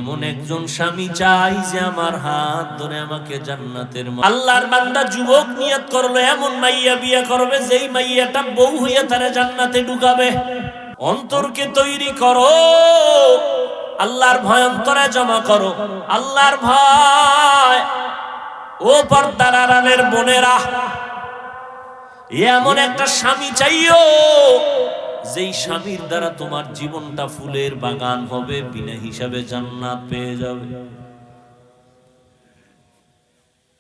এমন একজন স্বামী চাই যে আমার হাত ধরে আমাকে জান্নাতের আল্লাহর বান্দা যুবক নিয়ত করলো এমন মাইয়া বিয়ে করবে যেই মাইয়াটা বউ হইয়া তারে জান্নাতে ঢুকাবে। অন্তরকে তৈরি করো, আল্লাহর ভয় অন্তরে জমা করো, আল্লাহর ভয়। ও পর্দার আড়ালের বোনেরা, এমন একটা স্বামী চাইও যেই স্বামীর দ্বারা তোমার জীবনটা ফুলের বাগান হবে, বিনা হিসাবে জান্নাত পেয়ে যাবে।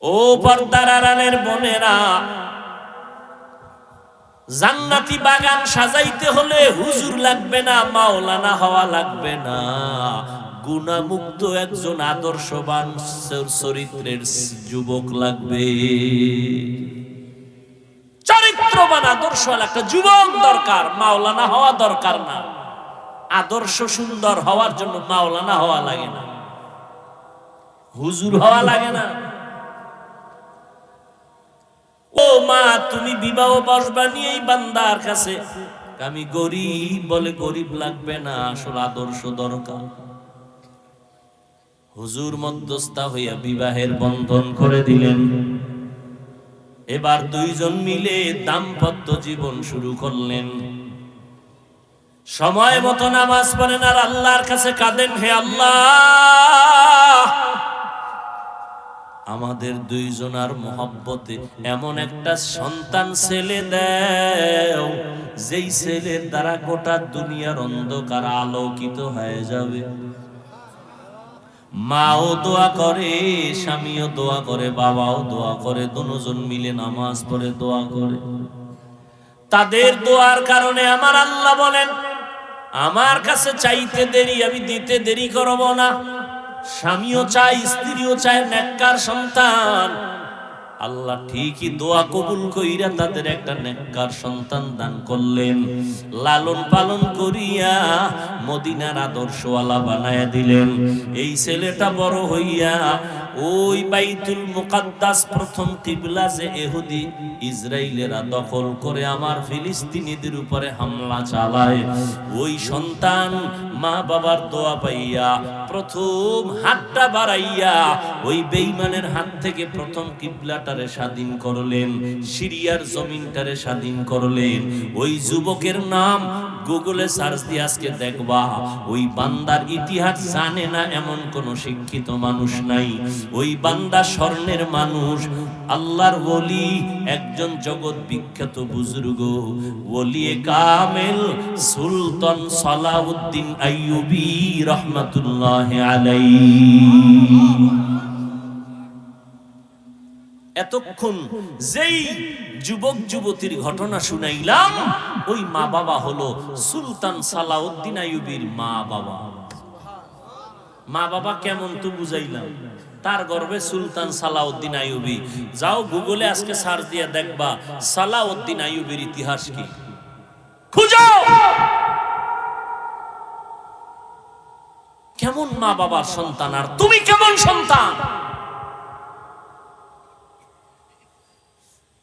ও পর্দার আড়ালের বোনেরা, জান্নাতি বাগান সাজাইতে হলে হুজুর লাগবে না, মাওলানা হওয়া লাগবে না, গুনাহমুক্ত একজন আদর্শবান চরিত্রের যুবক লাগবে। চরিত্রবান আদর্শ একটা যুবক দরকার, মাওলানা হওয়া দরকার না। আদর্শ সুন্দর হওয়ার জন্য মাওলানা হওয়া লাগে না, হুজুর হওয়া লাগে না। ও মা, তুমি বিবাহ বসবা নিয়ে এই বান্দার কাছে আমি গরিব বলে, গরিব লাগবে না, আসল আদর্শ দরকার। হুজুর মধ্যস্থা হইয়া বিবাহের বন্ধন করে দিলেন। এবার দুইজন মিলে দাম্পত্য জীবন শুরু করলেন। সময় মতো নামাজ পড়েন আর আল্লাহর কাছে কাঁদেন, হে আল্লাহ, আমাদের দুইজনার মহব্বতে এমন একটা সন্তান ছেলে দাও যেই ছেলের দ্বারা গোটা দুনিয়ার অন্ধকার আলোকিত হয়ে যাবে। মাও দোয়া করে, স্বামীও দোয়া করে, বাবাও দোয়া করে, দুজন মিলে নামাজ পড়ে দোয়া করে। তাদের দোয়ার কারণে আমার আল্লাহ বলেন, আমার কাছে চাইতে দেরি, আমি দিতে দেরি করব না। স্বামীও চায়, স্ত্রীও চায় নেককার সন্তান। আল্লাহ ঠিকই দোয়া কবুল কইরা তাদের একটা নেককার সন্তান দান করলেন। লালন পালন করিয়া মদিনার আদর্শওয়ালা বানায়া দিলেন। এই ছেলেটা বড় হইয়া ওই বাইতুল মুকাদ্দাস, প্রথম কিবলা যে ইহুদি ইসরাইলেরা দখল করে আমার ফিলিস্তিনিদের উপরে হামলা চালায়, ওই সন্তান মা বাবার দোয়া পাইয়া প্রথম হাতটা বাড়াইয়া ওই বেঈমানের হাত থেকে প্রথম কিবলাটারে স্বাধীন করলেন, সিরিয়ার জমিনটারে স্বাধীন করলেন। ওই যুবকের নাম গুগলে সার্চ দিয়ে আজকে দেখবা, ওই বান্দার ইতিহাস জানে না এমন কোন শিক্ষিত মানুষ নাই। ওই বান্দা স্বর্ণের মানুষ, আল্লাহর ওলি, একজন জগৎ বিখ্যাত বুজুর্গ, ওলিয়ে কামেল সুলতান সালাউদ্দিন আইয়ুবী রাহমাতুল্লাহ আলাইহি। এতক্ষণ যেই যুবক যুবতীর ঘটনা শুনাইলাম, ওই মা বাবা হলো সুলতান সালাউদ্দিন আইয়ুবীর মা বাবা। মা বাবা কেমন তো বুঝাইলাম, তার গর্ভে সুলতান সালাউদ্দিন আইয়ুবী। যাও গুগলে আজকে সার্চ দিয়ে দেখবা সালাউদ্দিন আইয়ুবীর ইতিহাস কি, খুঁজো কেমন মা বাবার সন্তান, আর তুমি কেমন সন্তান।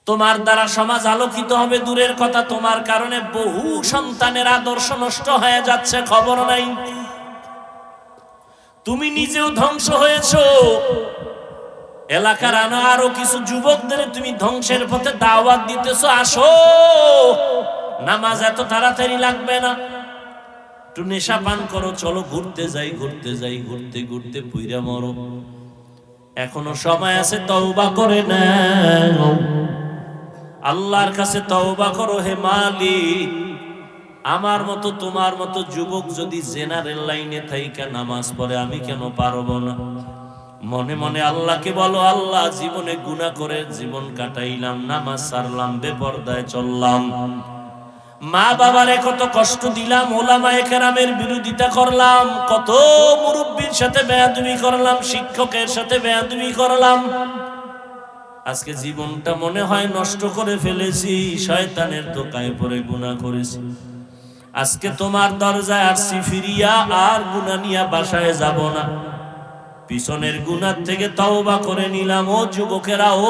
তোমার দ্বারা সমাজ আলোকিত হবে দূরের কথা, তোমার কারণে বহু সন্তানের আদর্শ নষ্ট হয়ে যাচ্ছে, খবর নাই। তুমি নিজেও ধ্বংস হয়েছো, এলাকার আরো কিছু যুবকদের তুমি ধ্বংসের পথে দাওয়াত দিতেছো। আসো, নামাজ এত তাড়াতাড়ি লাগবে না, একটু নেশা পান করো, চলো ঘুরতে যাই, ঘুরতে যাই, ঘুরতে ঘুরতে পুইরা মরো। এখনো সময় আছে, তওবা করে নাও, আল্লাহর কাছে তওবা করো। হে মালিক, আমার মতো তোমার মতো যুবক যদি জেনারেল লাইনে থাইকা নামাজ পড়ে, আমি কেন পারবো না? মনে মনে আল্লাহকে বলো, আল্লাহ, জীবনে গুনাহ করে জীবন কাটাইলাম, নামাজ ছাড়লাম, বেপরদায় চললাম, মা বাবারে কত কষ্ট দিলাম, ওলামায়ে কেরামের বিরোধিতা করলাম, কত মুরব্বির সাথে বেয়াদবি করলাম, শিক্ষকের সাথে বেয়াদবি করলাম। আজকে জীবনটা মনে হয় নষ্ট করে ফেলেছি, শয়তানের ধোঁকায় পড়ে গুনাহ করেছি। আজকে তোমার দরজায় আসছি ফিরিয়া, আর গুনাহ নিয়ে বাসায় যাব না। পিছনের গুনাহ থেকে তওবা করে নিলাম। ও যুবকেরা, ও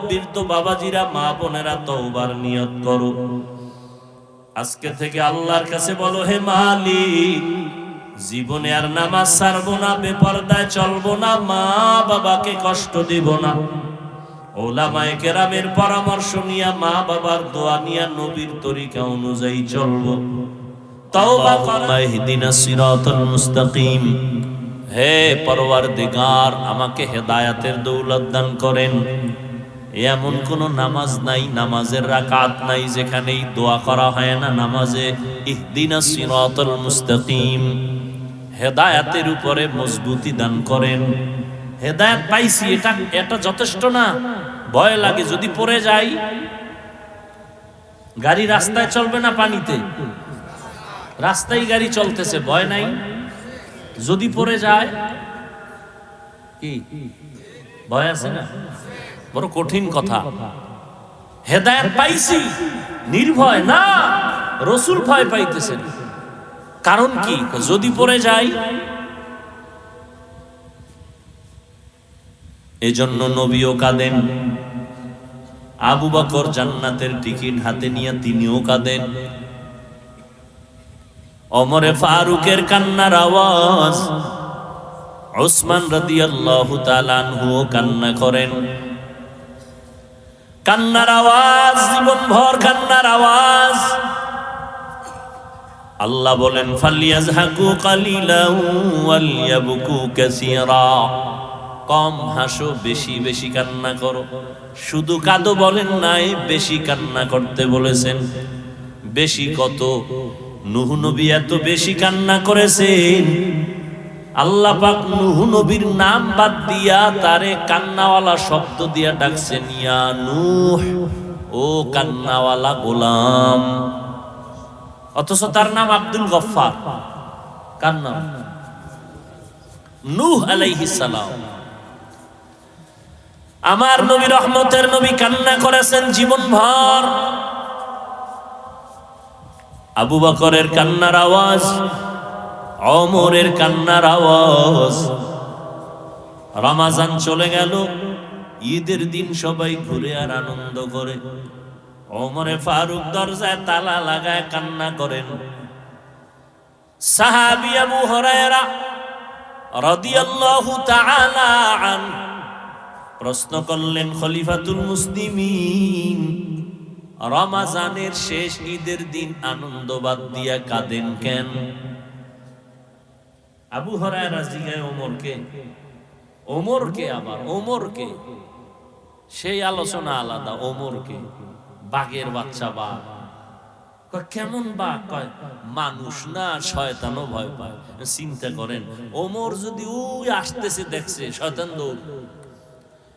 বৃদ্ধ বাবাজিরা, মা বোনেরা, তওবার নিয়ত করো। আজকে থেকে আল্লাহর কাছে বলো, হে মালিক, জীবনে আর নামাজ ছাড়বো না, বেপরদায় চলবো না, মা বাবাকে কষ্ট দিব না, ওলামায়ে কেরামের পরামর্শ নিয়া, মা বাবার দোয়া নিয়া, নবীর তরিকা অনুযায়ী চলবো। তওবা করা। ইহদিনাস সিরাতাল মুস্তাকিম। হে পরওয়ারদিগার, আমাকে হেদায়েতের দৌলত দান করেন। এমন কোন নামাজ নাই, নামাজের রাকাত নাই যেখানেই দোয়া করা হয় না নামাজে ইহদিনাস সিরাতাল মুস্তাকিম। হেদায়েতের উপরে মজবুতি দান করেন। হেদায়েত পাইছি, এটা যথেষ্ট না, ভয় লাগে যদি পড়ে যাই। গাড়ি রাস্তায় চলবে না পানিতে? রাস্তায় গাড়ি চলতেছে, ভয় নাই। যদি পড়ে যায় কি ভয় আছে না? বড় কঠিন কথা। হেদায়েত পাইছি, নির্ভয় না, রাসূল ভয় পাইতেছেন। কারণ কি? যদি পড়ে যাই। এজন্য নবীও কাঁদেন, আবু বকর জান্নাতের টিকিট হাতে নিয়ে তিনিও কাঁদেন। ওমরে ফারুকের কান্নার আওয়াজ, উসমান রাদিয়াল্লাহু তাআলা আনহু কান্না করেন। কান্নার আওয়াজ, জীবনভর কান্নার আওয়াজ। আল্লাহ বলেন ফালিয়াজহাকু কালিলান ওয়ালইয়াবকু কাসীরা। কম হাসো, বেশি বেশি কান্না করো। শুধু কাঁদো বলেন নাই, বেশি কান্না করতে বলেছেন। বেশি কত? নূহ নবী এত বেশি কান্না করেছেন, আল্লাহ পাক নূহ নবীর নাম বাদ দিয়া তারে কান্নাওয়ালা শব্দ দিয়া ডাকছেন, ইয়া নূহ, ও কান্নাওয়ালা গোলাম। অথচ তার নাম আব্দুল গফফার। কার নাম? নূহ আলাইহিস সালাম। আমার নবী, রহমতের নবী, কান্না করেছেন জীবনভর। আবু বকরের কান্নার আওয়াজ, ওমরের কান্নার আওয়াজ। রমজান চলে গেল, ঈদের দিন সবাই ঘুরে আর আনন্দ করে। ওমরে ফারুক দরজায় তালা লাগায় কান্না করেন। সাহাবী আবু হুরায়রা রাদিয়াল্লাহু তাআলা আনহু প্রশ্ন করলেন, খলিফাতুল মুসলিমিন, রমজানের শেষ ঈদের দিন আনন্দ বাদ দিয়া কাঁদেন কেন? আবু হুরায়রা জিজ্ঞাসা ওমরকে, ওমরকে আবার ওমরকে, সেই আলোচনা আলাদা। ওমরকে, বাঘের বাচ্চা বাঘ। কেমন বাঘ? কয় মানুষ না, শয়তানও ভয় পায়। চিন্তা করেন, ওমর যদি ওই আসতেছে দেখছে, শয়তান দৌড়।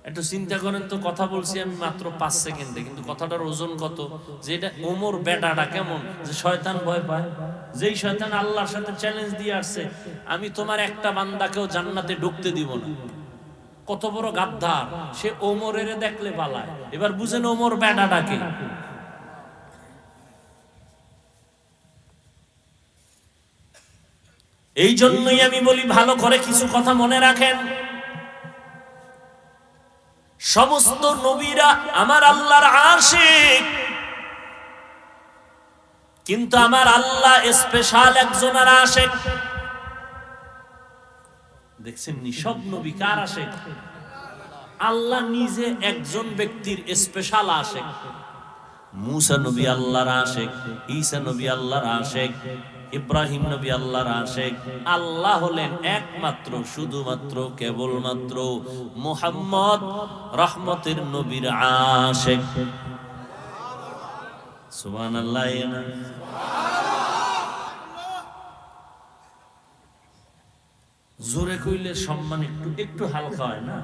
একটু চিন্তা করেন তো, কথা বলছি আমি মাত্র 5 সেকেন্ডে, কিন্তু কথাটার ওজন কত। যে এটা ওমর বেটাটা কেমন, যে শয়তান ভয় পায়। যেই শয়তান আল্লাহর সাথে চ্যালেঞ্জ দিয়ে আসছে, আমি তোমার একটা বান্দাকেও জান্নাতে ঢুকতে দিব না। কত বড় গাদ্দার সে, ওমরের দেখলে পালায়। এবার বুঝেন ওমর বেটাটাকে। এই জন্যই আমি বলি, ভালো করে কিছু কথা মনে রাখেন। সমস্ত নবীরা আমার আল্লাহর আশিক, কিন্তু আমার আল্লাহ স্পেশাল একজনের আশিক। দেখছেন নি, সব নবী কার আশিক? আল্লাহ নিজে একজন ব্যক্তির স্পেশাল আশিক। মুসা নবী আল্লাহর আশিক, ঈসা নবী আল্লাহর আশিক, ইব্রাহিম নবী আল্লাহর আশিক। আল্লাহ হলেন একমাত্র, শুধুমাত্র, কেবলমাত্র মুহাম্মদ রহমতের নবীর আশিক। সুবহানাল্লাহ। জোরে কইলে সম্মান একটু একটু হালকা হয় না?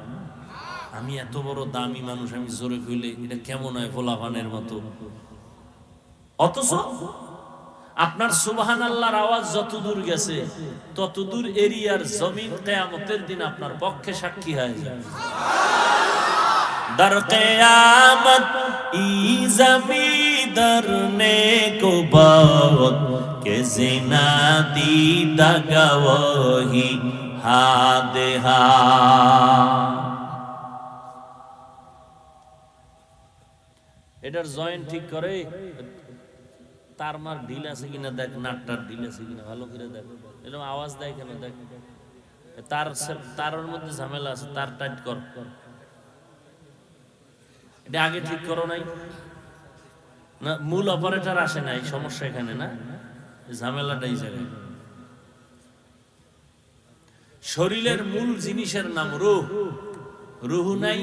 আমি এত বড় দামি মানুষ, আমি জোরে কইলে এটা কেমন হয়, ভোলাভানের মতো। অথচ আপনার সুবহানাল্লাহর আওয়াজ যত দূর গেছে, তত দূর এরিয়ার জমিন কিয়ামতের দিন আপনার পক্ষে সাক্ষী হয়ে যায়। দর কিয়ামত ই জমিদার নে কো বাত কে জিনা দিদা গওয়াহি হাদেহা। এটার জয়েন্ট ঠিক করে তার মার ঢিল আছে কিনা দেখ, নাটটার ঢিল আছে কিনা ভালো করে দেখ, এরকম আওয়াজ দেয় কেন দেখ, তারের মধ্যে ঝামেলা আছে, তার টাইট কর, এটা আগে ঠিক করো নাই না, মূল অপারেটর আসে নাই, সমস্যা এখানে না, ঝামেলাটাই জায়গায়। শরীরের মূল জিনিসের নাম রূহ, রুহ নাই,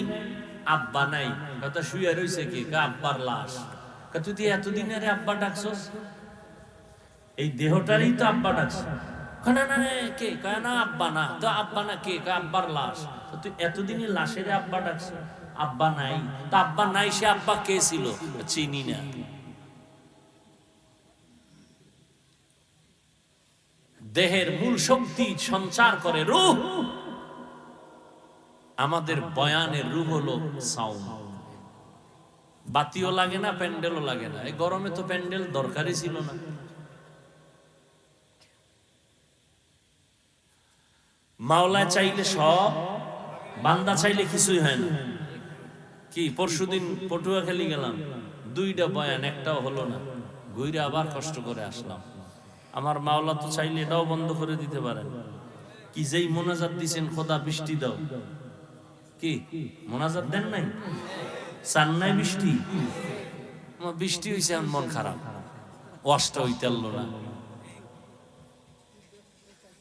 আব্বা নাই, কথা শুয়ে রইছে কি আব্বার লাশ, তুই এতদিনের আব্বা ডাকছস, এই দেহটারই তো আব্বা ডাকছ, না না কে কয় না আব্বা না, তো আব্বা না কে আব্বার লাশ, তুই এতদিনের লাশের আব্বা ডাকছ, আব্বা নাই, তো আব্বা নাই, সে আব্বা কে ছিল চিনি না। দেহের মূল শক্তি সঞ্চার করে রূহ। আমাদের বয়ানের রূহ হলো সাউন্ড। বাতিও লাগে না, প্যান্ডেলও লাগে না, এই গরমে তো প্যান্ডেল দরকারই ছিল না। মাওলা চাইলে সব, বান্দা চাইলে কিছুই হয় না। কি পরশুদিন পটুয়াখালী গেলাম, 2টা বয়ান, একটাও হলো না, ঘুরে আবার কষ্ট করে আসলাম। আমার মাওলা তো চাইলে এটাও বন্ধ করে দিতে পারেন, কি যেই মোনাজাত দিছেন, খোদা বৃষ্টি দাও, কি মোনাজাত দেন নাই, চান নাই বৃষ্টি, বৃষ্টি হয়েছে, এখন মন খারাপ, ওয়াশটা হইতে পারলো না।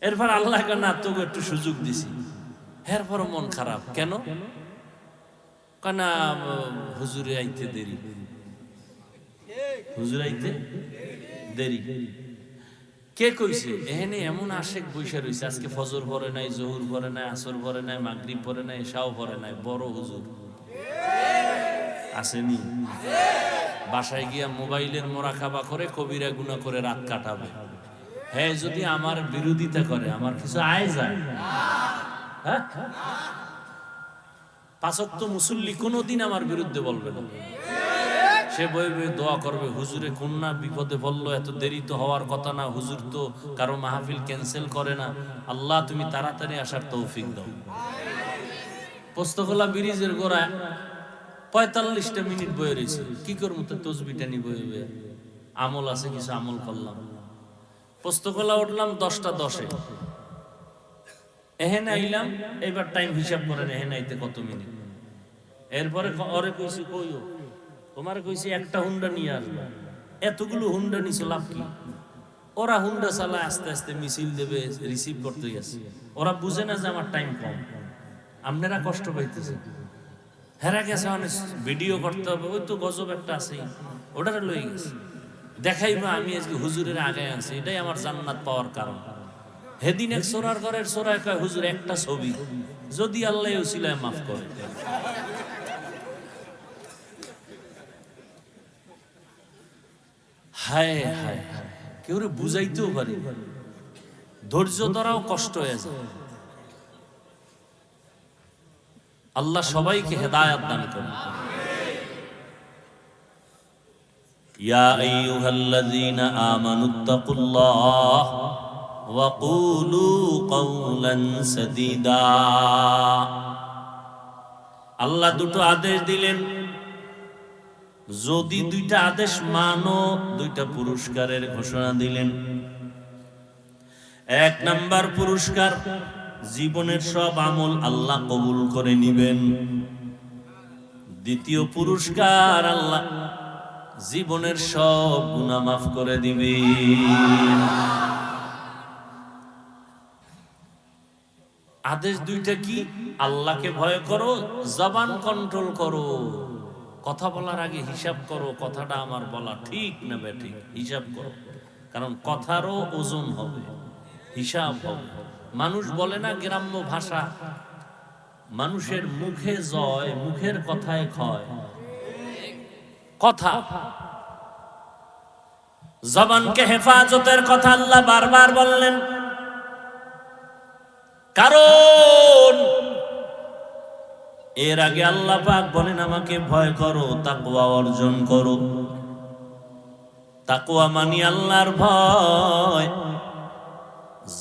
এরপর আল্লাহ না তোকে একটু সুযোগ দিছি, এরপর মন খারাপ কেন, কানা হুজুরে আইতে দেরি, হুজুর আইতে দেরি, কে কইছে? এখানে এমন আশেক বৈশা রয়েছে, আজকে ফজর পরে নাই, জহুর পরে নাই, আসর পরে নাই, মাগরিব পরে নাই, এশাও পরে নাই, বড় হুজুর আসেনি, বাসায় গিয়া মোবাইলের মোরাকাবা করে কবিরা গুনাহ করে রাত কাটাবে। হ্যাঁ, যদি আমার বিরোধিতা করে আমার কিছু আয় যায়? হ্যাঁ, 5 ওয়াক্ত মুসল্লি কোনোদিন আমার বিরুদ্ধে বলবে না, সে বই বই দোয়া করবে, হুজুরে কোন না বিপদে পড়লো, এত দেরি তো হওয়ার কথা না, হুজুর তো কারো মাহফিল ক্যান্সেল করে না, আল্লাহ তুমি তাড়াতাড়ি আসার তৌফিক দাও। পোস্তগোলা ব্রিজের গোড়ায় 45টা মিনিট বয়ে রয়েছে, কি করবো, তো তসবিটা নি বয়ে বয়ে, আমল আছে কিছু আমল করলাম। পোস্তগোলা উঠলাম 10টা 10-এ, এহেন আইলাম, এবার টাইম হিসাব করেন এহেন আইতে কত মিনিট। এরপরে ওরে কইছি, কইও তোমার কইছি একটা হুন্ডা নিয়ে আসবে, এতগুলো হুন্ডা নিছো লাভ কি? ওরা হুন্ডা চালায় আস্তে আস্তে মিছিল দেবে, রিসিভ করতে গেছে, ওরা বুঝে না যে আমার টাইম কম, আপনারা কষ্ট পাইতেছে, হেরা গেছে অনেক ভিডিও করতে হবে, ওই তো গজব একটা আছে, ওটারে লয়ে গেছে, দেখাইবা আমি আজকে হুজুরের আগে আছি, এটাই আমার জান্নাত পাওয়ার কারণ। হেদিন এক সোরার ঘরের সোরায় কয়, হুজুর একটা ছবি, যদি আল্লাহ উসিলায় মাফ করে। হায় হায়, কেউ বুঝাইতেও পারি, ধৈর্য ধরাও কষ্ট হয়ে যায়। আল্লাহ সবাইকে হেদায়াত দান করুন। ইয়া আইয়ুহাল্লাযীনা আমানুত্তাকুল্লাহ ওয়া কুলু কাওলান সাদীদা। আল্লাহ দুটো আদেশ দিলেন, যদি 2টা আদেশ মানো 2টা পুরস্কারের ঘোষণা দিলেন। 1 নাম্বার পুরস্কার, জীবনের সব আমল আল্লাহ কবুল করে নিবেন। 2য় পুরস্কার, আল্লাহ জীবনের সব গুনাহ মাফ করে দিবেন। আদেশ 2টা কি? আল্লাহকে ভয় করো, জবান কন্ট্রোল করো, কথা বলার আগে হিসাব করো, কথাটা আমার বলা ঠিক না বেঠিক, হিসাব করো, কারণ কথারও ওজন হবে, হিসাব হবে। মানুষ বলে না গ্রাম্য ভাষা, মানুষের মুখে জয়, মুখের কথায় ক্ষয়। কথা, জবানকে হেফাজতের কথা আল্লাহ বারবার বললেন, কারণ এর আগে আল্লাহ পাক বলেন আমাকে ভয় করো, তাকওয়া অর্জন করো। তাকওয়া মানি আল্লাহর ভয়।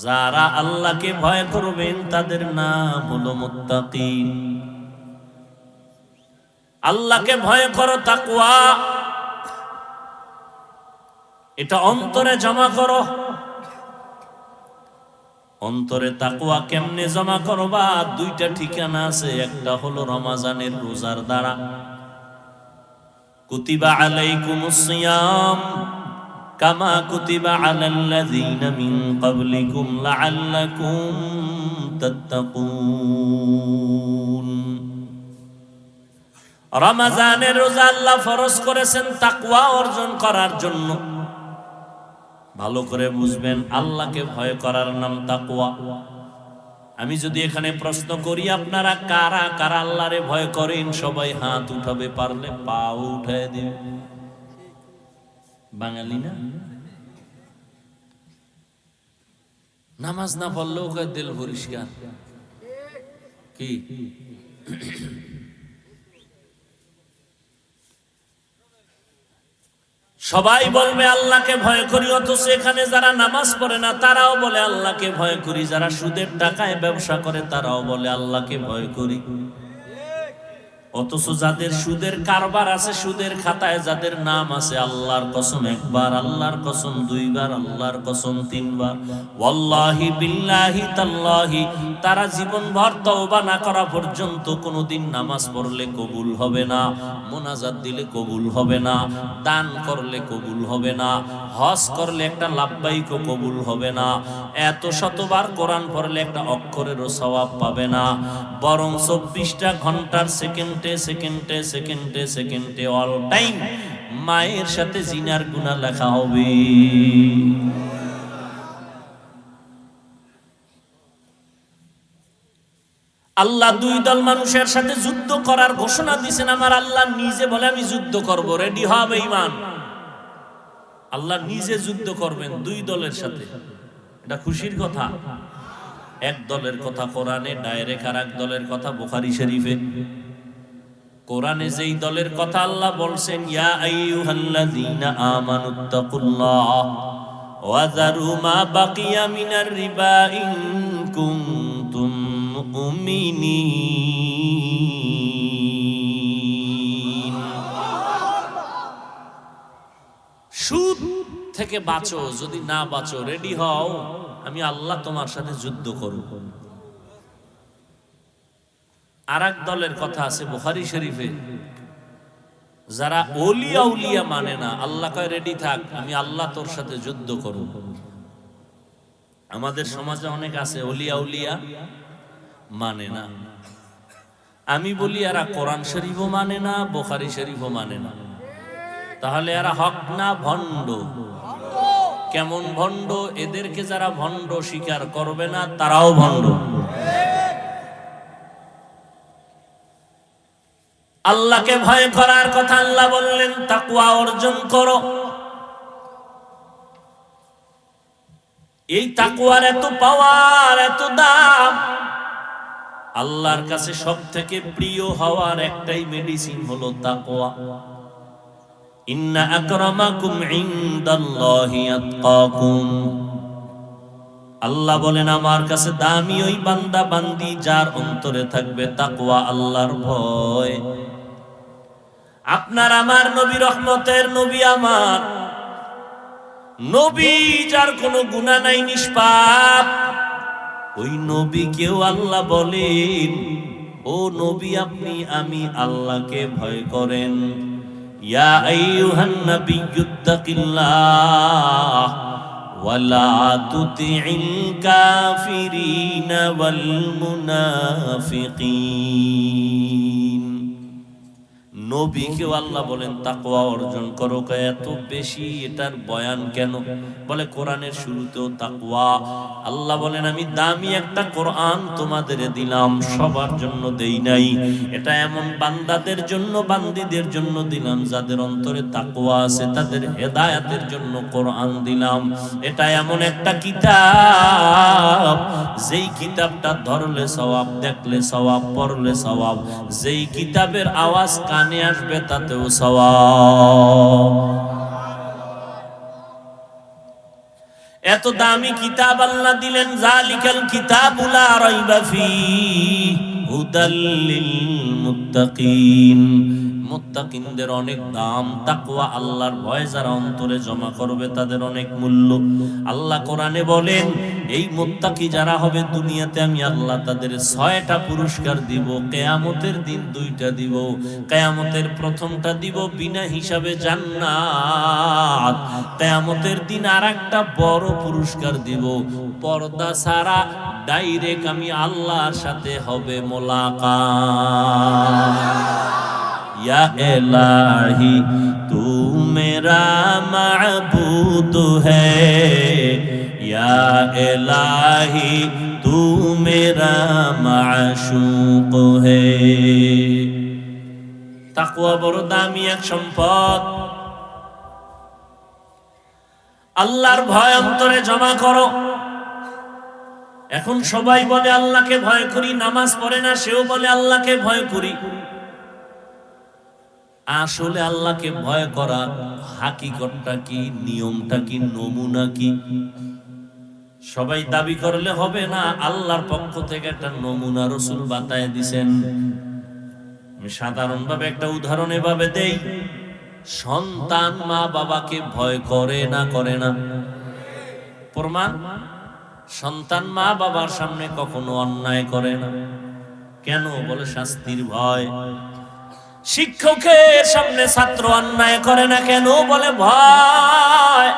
যারা আল্লাহকে ভয় করবেন তাদের নাম হলো মুত্তাকিন। আল্লাহকে ভয় করো, তাকওয়া। এটা অন্তরে জমা করো। অন্তরে তাকওয়া কেমনে জমা করবা? দুইটা ঠিকানা আছে। একটা হলো রমজানের রোজার দ্বারা। কুতিবা আলাইকুমুস সিয়াম কামা কুতিবা আলাল্লাযীনা মিন ক্বাবলিকুম লাআল্লাকুম তাত্তাকুন। রমজানের রোজা আল্লাহ ফরজ করেছেন তাকওয়া অর্জন করার জন্য। ভালো করে বুঝবেন, আল্লাহকে ভয় করার নাম তাকওয়া। আমি যদি এখানে প্রশ্ন করি, আপনারা কারা কারা আল্লাহরে ভয় করেন? সবাই হাত উঠাবে, পারলে পাও উঠায় দিবে। বাঙালি না, নামাজ না পড়লেও কয় দিল পরিষ্কার। কি সবাই বলবে আল্লাহকে ভয় করি, অথচ এখানে যারা নামাজ পড়ে না তারাও বলে আল্লাহকে ভয় করি। যারা সুদের টাকায় ব্যবসা করে তারাও বলে আল্লাহকে ভয় করি। অথচ যাদের সুদের কারবার আছে, সুদের খাতায় যাদের নাম আছে, আল্লাহর কসম একবার, আল্লাহর কসম দুইবার, আল্লাহর কসম তিনবার, ওয়াল্লাহি বিল্লাহি তাল্লাহি, তারা জীবনভর তওবা না করা পর্যন্ত কোনোদিন নামাজ পড়লে কবুল হবে না, মোনাজাত দিলে কবুল হবে না, দান করলে কবুল হবে না, হজ করলে একটা লাব্বাইকও কবুল হবে না, এত শতবার কোরআন পড়লে একটা অক্ষরেরও সওয়াব পাবে না, বরং 24টা ঘন্টার সেকেন্ডে সেকেন্ডে সেকেন্ডে সেকেন্ডে অল টাইম মায়ের সাথে জিনার গুনাহ লেখা হবে। আল্লাহ দুই দল মানুষের সাথে যুদ্ধ করার ঘোষণা দিয়েছেন। আমার আল্লাহ নিজে বলে আমি যুদ্ধ করব, রেডি হবে ঈমান। আল্লাহ নিজে যুদ্ধ করবেন দুই দলের সাথে। এটা খুশির কথা। এক দলের কথা কোরআনে ডাইরেক্ট, আর এক দলের কথা বুখারী শরীফে। কোরআনে যেই দলের কথা আল্লাহ বলছেন, ইয়া আইয়ুহাল্লাযীনা আমানুত্তাকুল্লাহ ওয়া যারু মা বাকিয়া মিনার রিবা ইন কুনতুম মুমিনিন। সুদ থেকে বাঁচো, যদি না বাঁচো রেডি হও, আমি আল্লাহ তোমার সাথে যুদ্ধ করব। আর এক দলের কথা আছে বুখারী শরীফে, যারা ওলিয়া উলিয়া মানে না, আল্লাহ কয় রেডি থাক, আমি আল্লাহ তোর সাথে যুদ্ধ করব। আমাদের সমাজে অনেক আছে ওলিয়া উলিয়া মানে না। আমি বলি এরা কোরআন শরীফও মানে না, বুখারী শরীফও মানে না। তাহলে এরা হক না ভণ্ড? কেমন ভণ্ড? এদেরকে যারা ভণ্ড স্বীকার করবে না তারাও ভণ্ড। আল্লাহকে ভয় করার কথা আল্লাহ বললেন, তাকওয়া অর্জন করো। এই তাকওয়ার এত পাওয়ার, এত দাম। আল্লাহর কাছে সব থেকে প্রিয় হওয়ার একটাই মেডিসিন হলো তাকওয়া। ইন্না আকরামাকুম ইনদাল্লাহি আতকাকুম। আল্লাহ বলেন আমার কাছে দামি ওই বান্দা বান্দি যার অন্তরে থাকবে তাকওয়া, আল্লাহর ভয়। আপনার আমার নবী রহমতের নবী, আমার নবী যার কোনো গুনাহ নাই, নিষ্পাপ, ওই নবীকেও আল্লাহ বলেন, ও নবী আপনি আমি আল্লাহকে ভয় করেন। ইয়া আইয়ুহান নাবিয়্যুত্তাকিল্লাহ ওয়ালা তুতিইল কাফিরিনা ওয়াল মুনাফিকিন। নবীকেও আল্লাহ বলেন তাকওয়া অর্জন করো। এত বেশি এটার বয়ান কেন? বলে কোরআনের শুরুতেও তাকওয়া। আল্লাহ বলেন আমি দামি একটা কোরআন তোমাদের দিলাম, সবার জন্য দেই নাই। এটা এমন বান্দাদের জন্য, বান্দীদের জন্য দিলাম যাদের অন্তরে তাকওয়া আছে, তাদের হেদায়েতের জন্য কোরআন দিলাম। এটা এমন একটা কিতাব, যেই কিতাবটা ধরলে সওয়াব, দেখলে সওয়াব, পড়লে সওয়াব, যেই কিতাবের আওয়াজ কানে আসবে তাতেও সওয়াব। এত দামি কিতাব আল্লাহ দিলেন, যালিকাল কিতাবু লা রাইবা ফীহি হুদাল লিল মুত্তাকিন। মুত্তাকিনদের অনেক দাম, তাকওয়া আল্লাহর ভয় যারা অন্তরে জমা করবে তাদের অনেক মূল্য। আল্লাহ কোরআনে বলেন, এই মুত্তাকি যারা হবে দুনিয়াতে আমি আল্লাহ তাদের 6টা পুরস্কার দিব, কিয়ামতের দিন 2টা দিব। কিয়ামতের প্রথমটা দিব বিনা হিসাবে জান্নাত, কিয়ামতের দিন আরেকটা বড় পুরস্কার দিব, পর্দা ছাড়া ডাইরেক্ট আমি আল্লাহর সাথে হবে মোলাকাত। या इलाही तू मेरा माबूद है, या इलाही तू मेरा माशूक है। তাকওয়া বড় দামি এক সম্পদ। আল্লাহর ভয় অন্তরে জমা করো। এখন সবাই বলে আল্লাহকে ভয় করি, নামাজ পড়ে না সেও বলে আল্লাহকে ভয় করি। আসলে আল্লাহকে ভয় করা হাকিকতটা কি, নিয়মটা কি, নমুনা কি? সবাই দাবি করলে হবে না, আল্লাহর পক্ষ থেকে একটা নমুনা রাসূল বাতায় দিবেন। আমি সাধারণভাবে একটা উদাহরণ এভাবে দেই, সন্তান মা বাবাকে ভয় করে না, করে না? প্রমাণ, সন্তান মা বাবার সামনে কখনো অন্যায় করে না। কেন? বলে শাস্তির ভয়। শিক্ষকের সামনে ছাত্র অন্যায় করে না, কেন? বলে ভয়।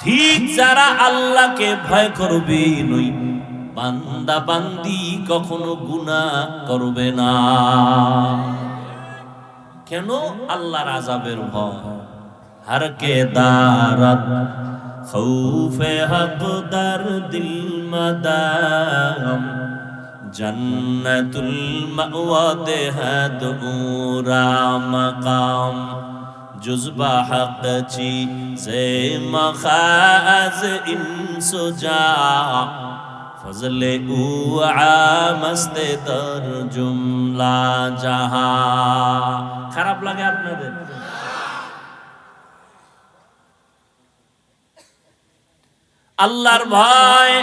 ঠিক যারা আল্লাহকে ভয় করবে নই, বান্দা বান্দি কখনো গুনাহ করবে না। কেন? আল্লাহর আযাবের ভয়। হর কে দারত খৌফে হক দার দিল মাদাম, জন্নতুল মাওয়া দেহাত উরা মাকাম, জুজবা হক চি জে মখাজ ইনসুজা, ফজলে উ আমস্তে তর জুমলা জাহা। খারাপ লাগে আপনাদের? আল্লাহর ভয়।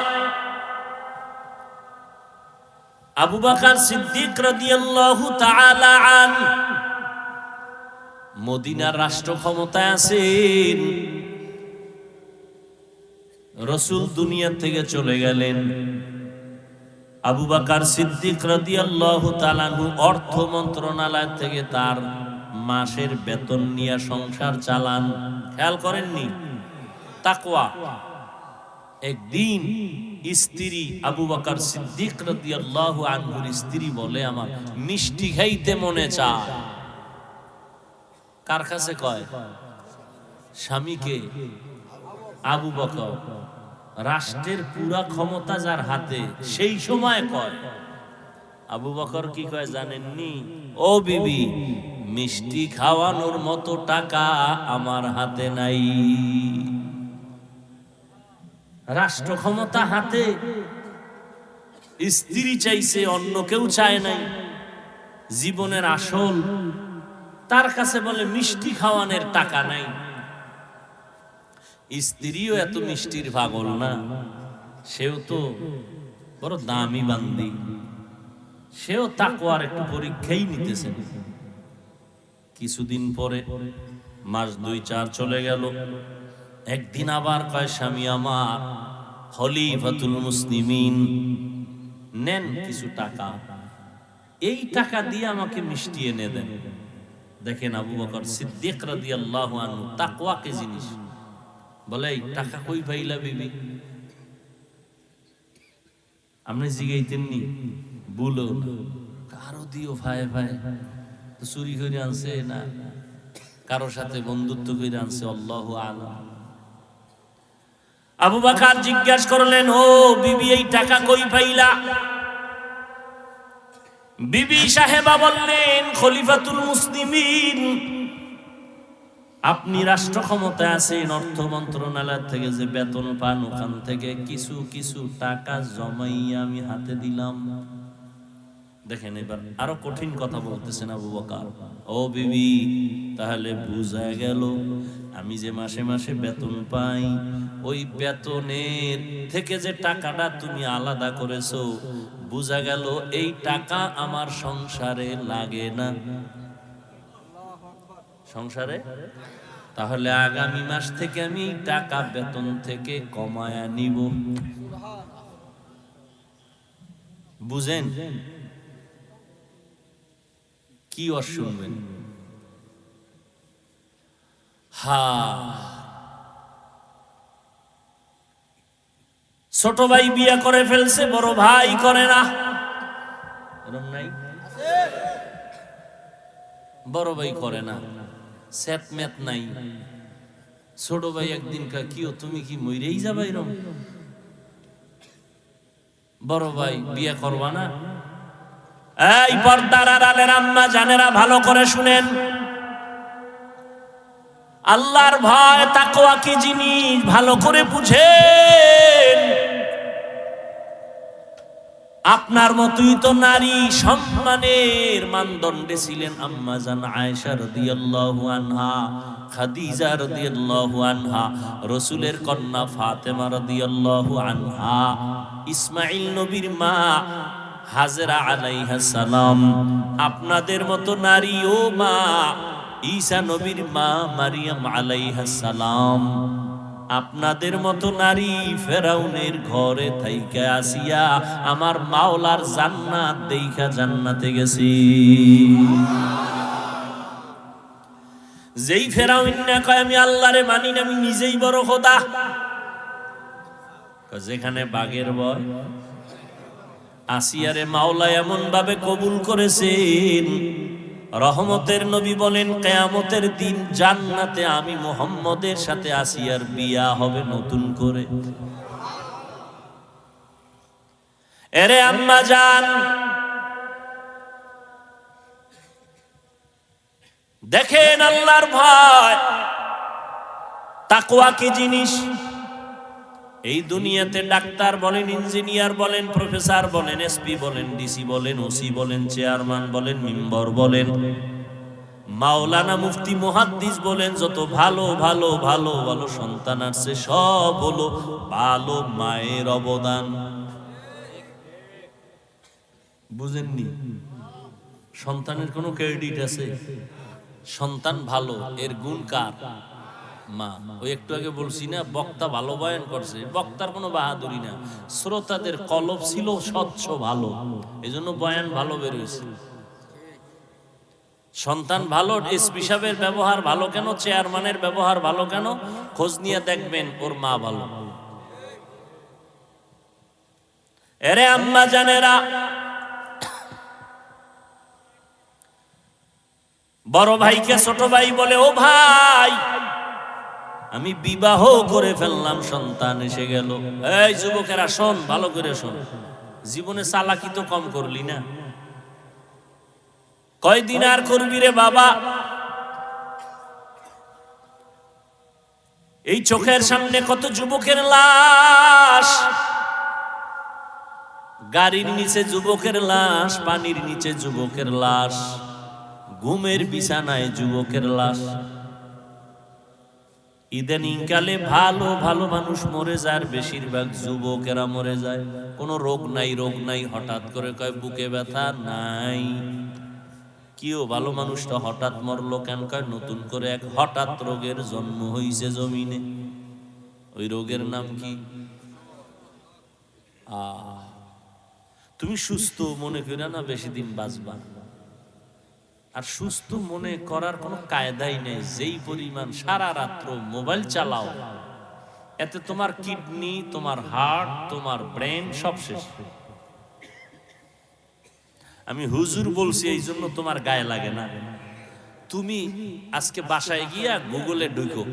আবু বকর সিদ্দিক রাদিয়াল্লাহু তাআলা আনহু মদিনার রাষ্ট্র ক্ষমতায় আছেন। রাসূল দুনিয়া থেকে চলে গেলেন। আবু বকর সিদ্দিক রাদিয়াল্লাহু তাআলা আনহু অর্থ মন্ত্রণালয় থেকে তার মাসের বেতন নিয়ে সংসার চালান। খেয়াল করেননি? তাকওয়া। একদিন স্ত্রী আবু বকর সিদ্দিক রাদিয়াল্লাহু আনহুর স্ত্রী বলে, আমার মিষ্টি খাইতে মনে চায়। কার কাছে কয়? স্বামীকে। আবু বকর, রাষ্ট্রের পুরা ক্ষমতা যার হাতে, সেই সময় কয়। আবু বকর কি কয় জানেননি? ও বিবি, মিষ্টি খাওয়ানোর মতো টাকা আমার হাতে নাই। রাষ্ট্র ক্ষমতা হাতে, স্ত্রী চাইছে, অন্য কেউ চায় নাই। জীবনের আসল, তার কাছে বলে মিষ্টি খাওয়ানোর টাকা নাই। স্ত্রীও এত মিষ্টির পাগল না, সেও তো বড় দামি বান্দি, সেও তাকওয়ার একটু পরীক্ষাই নিতেছে। কিছুদিন পরে, মাস 2-4 চলে গেল। একদিন আবার কয়, স্বামী আমার, খলিফাতুল মুসলিমিন, নেন কিছু টাকা, এই টাকা দিয়ে আমাকে মিষ্টি এনে দেন। দেখেন আবু বকর সিদ্দিক রাদিয়াল্লাহু আনহু তাকওয়া কি জিনিস। বলে, এই টাকা কই পাইলা বিবি? আপনি জিগাইতেননি? বলো, কারো দিও ভাই ভাই, তো চুরি করে আনছে না কারোর সাথে বন্ধুত্ব করে আনছে, আল্লাহু আ'লাম। আবু বকর জিজ্ঞাসা করলেন, ও বিবি, এই টাকা কই পাইলা? বিবি সাহেবা বললেন, খলিফাতুল মুসলিমিন, আপনি রাষ্ট্র ক্ষমতায় আছেন, অর্থ মন্ত্রণালয় থেকে যে বেতন পান, ওখান থেকে কিছু কিছু টাকা জমাইয়া আমি হাতে দিলাম। দেখেন এবার আরো কঠিন কথা বলতেছেন আবু বকর। ও বিবি, তাহলে বুঝা গেল আমি যে মাসে মাসে বেতন পাই, ওই বেতনের থেকে যে টাকাটা তুমি আলাদা করেছো, বুঝা গেল এই টাকা আমার সংসারে লাগে না। সংসারে। তাহলে আগামী মাস থেকে আমি টাকা বেতন থেকে কমায়া নিব। বুঝেন কি আর শুনবেন? ছোট ভাই বিয়ে করে ফেলছে, বড় ভাই করে না, এরকম নাই? বড় ভাই করে না, সেট মেট নাই। ছোট ভাই একদিন কিও তুমি কি মইরেই যাবা এরকম? বড় ভাই বিয়ে করবা না? এই পর্দার আড়ালের আম্মা জানেরা ভালো করে শুনেন, আল্লাহর ভয় তাকওয়া কি জিনিস ভালো করে বুঝেন। আপনার মতোই তো নারী সম্মানের মানদণ্ডে ছিলেন আম্মা জান আয়েশা রাদিয়াল্লাহু আনহা, খাদিজা রাদিয়াল্লাহু আনহা, রাসূলের কন্যা ফাতেমা রাদিয়াল্লাহু আনহা, ইসমাঈল নবীর মা হাজরা আলাইহিস সালাম। আপনাদের মতো নারী ও মা ঈসা নবীর মা মারিয়াম আলাইহিস সালাম। আপনাদের মতো নারী ফেরাউনের ঘরে থাইকা আসিয়া আমার মাওলার জান্নাত দেইখা জান্নাতে গেছি। যেই ফেরাউন না কয় আমি আল্লাহরে মানি না, আমি নিজেই বড় খোদা, যেখানে বাঘের ভয়। আসিয়ারে মাওলা এমন ভাবে কবুল করেছেন, রহমতের নবী বলেন কিয়ামতের দিন জান্নাতে আমি মুহাম্মদের সাথে আসিয়ার বিয়া হবে নতুন করে। এরে আম্মা জান, দেখেন আল্লাহর ভয় তাকওয়া কি জিনিস। এই দুনিয়াতে ডাক্তার বলেন, ইঞ্জিনিয়ার বলেন, প্রফেসর বলেন, এসপি বলেন, ডিসি বলেন, ওসি বলেন, চেয়ারম্যান বলেন, মেম্বার বলেন, মাওলানা, মুফতি, মুহাদ্দিস বলেন, যত ভালো ভালো ভালো ভালো সন্তান আছে সব হলো ভালো মায়ের অবদান। বুঝেননি? সন্তানের কোনো ক্রেডিট আছে? সন্তান ভালো এর গুণ কার? মা। ওই একটু আগে বলছি না, বক্তা ভালো বয়ান করছে, বক্তার কোনো বাহাদুরি না, শ্রোতাদের কলব ছিল স্বচ্ছ ভালো, এজন্য বয়ান ভালো বেরোইছে। সন্তান ভালো, এসপি সাহেবের ব্যবহার ভালো কেন, চেয়ারম্যানের ব্যবহার ভালো কেন? খোঁজ নিয়ে দেখবেন ওর মা ভালো। এরে আম্মা জানেরা, বড় ভাইকে ছোট ভাই বলে, ও ভাই আমি বিবাহ করে ফেললাম, সন্তান এসে গেল। এই যুবকেরা শোন, ভালো করে শোন, জীবনে চালাকি তো কম করলি না, কয়দিন আর করবি রে বাবা? এই চোখের সামনে কত যুবকের লাশ, গাড়ির নিচে যুবকের লাশ, পানির নিচে যুবকের লাশ, ঘুমের বিছানায় যুবকের লাশ। ইদানিং কালে ভালো ভালো মানুষ মরে যায়, বেশিরভাগ যুবকেরা মরে যায়। কোনো রোগ নাই, রোগ নাই, হঠাৎ করে কয় বুকে ব্যথা নাই। কিও ভালো মানুষটা হঠাৎ মরলো কেন? কয় নতুন করে এক হঠাৎ রোগের জন্ম হইছে জমিনে। ওই রোগের নাম কি? তুমি সুস্থ মনে কইরা না বেশি দিন বাঁচবা, আর সুস্থ মনে করার কোনো কায়দাই নেই। যেই পরিমাণ সারা রাত্র মোবাইল চালাও, এতে তোমার কিডনি, তোমার হার্ট, তোমার ব্রেন সব শেষ। আমি হুজুর বলছি এই জন্য তোমার গায়ে লাগে না। তুমি আজকে বাসায় গিয়া গুগলে ঢুকো,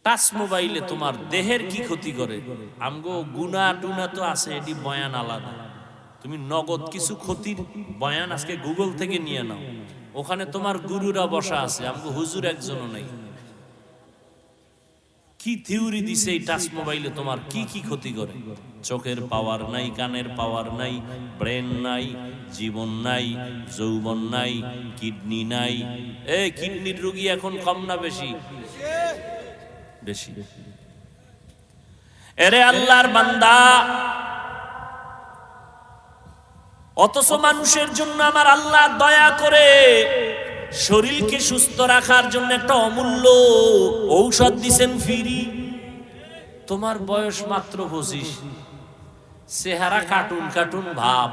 টাচ মোবাইলে তোমার দেহের কি ক্ষতি করে। আমগো গুনা টুনা তো আছে, এটি বয়ান আলাদা। তুমি নগদ কিছু ক্ষতির বয়ান আজকে গুগল থেকে নিয়ে নাও, ওখানে তোমার গুরুরা বসা আছে, আমগো হুজুর একজনও নেই। কি থিওরি দিছে এই টাচ মোবাইলে তোমার কি কি ক্ষতি করে। চোখের পাওয়ার নাই, কানের পাওয়ার নাই, ব্রেন নাই, জীবন নাই, যৌবন নাই, কিডনি নাই। এই কিডনির রোগী এখন কম না বেশি? বেশি। এরে আল্লাহর বান্দা, অথচ মানুষের জন্য আমার আল্লাহ দয়া করে শরীরকে সুস্থ রাখার জন্য একটা অমূল্য ঔষধ দিছেন ফ্রি। তোমার বয়স মাত্র 25, চেহারা কার্টুন কার্টুন ভাব,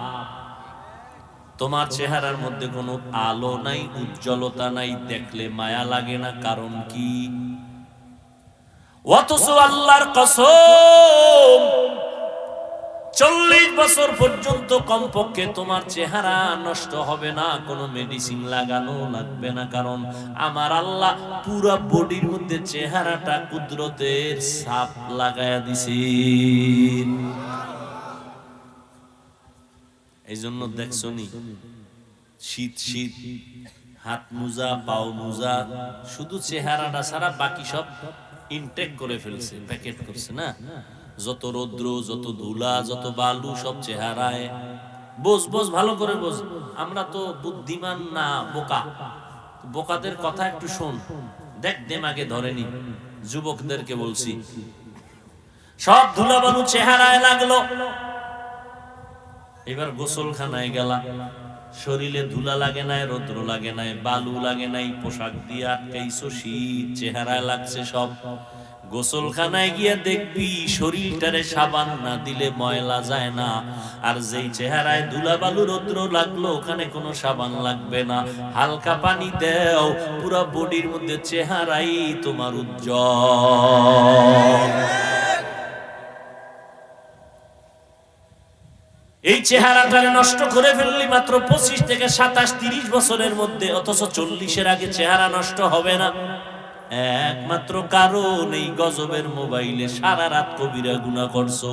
তোমার চেহারার মধ্যে কোনো আলো নাই, উজ্জ্বলতা নাই, দেখলে মায়া লাগে না। কারণ কি? অথচ আল্লাহর কসম 40 বছর পর্যন্ত কমপক্ষে তোমার চেহারা নষ্ট হবে না, কোনো মেডিসিন লাগানো লাগবে না। কারণ আমার আল্লাহ পুরো বডির মধ্যে চেহারাটা কুদরতের ছাপ লাগায়া দিছেন। এই জন্য দেখছো নি শীত শীত হাত মোজা পাও মোজা, শুধু চেহারাটা ছাড়া বাকি সব ইনটেক করে ফেলছে, প্যাকেট করছে না। যত রৌদ্র, যত ধুলা, যত বালু সব চেহারায়। বোঝ বোঝ ভালো করে বোঝ, আমরা তো বুদ্ধিমান না, বোকা। বোকাদের কথা একটু শোন, দেখ দেমাগে ধরেনি। যুবকদেরকে বলছি, সব ধুলা বালু চেহারায় লাগলো। এবার গোসলখানায় গেলা, শরীরে ধুলা লাগে নাই, রৌদ্র লাগে নাই, বালু লাগে নাই, পোশাক দিয়ে আটকাইছো, শীত চেহারায় লাগছে সব। গোসলখানায় গিয়ে দেখবি শরীরটারে সাবান না দিলে ময়লা যায় না। আর যেই চেহারায় ধুলা বালু রৌদ্র লাগলো, ওখানে কোনো সাবান লাগবে না, হালকা পানি দেও, পুরো বডির মধ্যে চেহারাই তোমার উজ্জ্বল। এই চেহারাটারে নষ্ট করে ফেললি মাত্র 25 থেকে 27, 30 বছরের মধ্যে, অথচ 40-এর আগে চেহারা নষ্ট হবে না। একমাত্র কারণ এই গজবের মোবাইলে সারা রাত কবিরা গুনাহ করছো।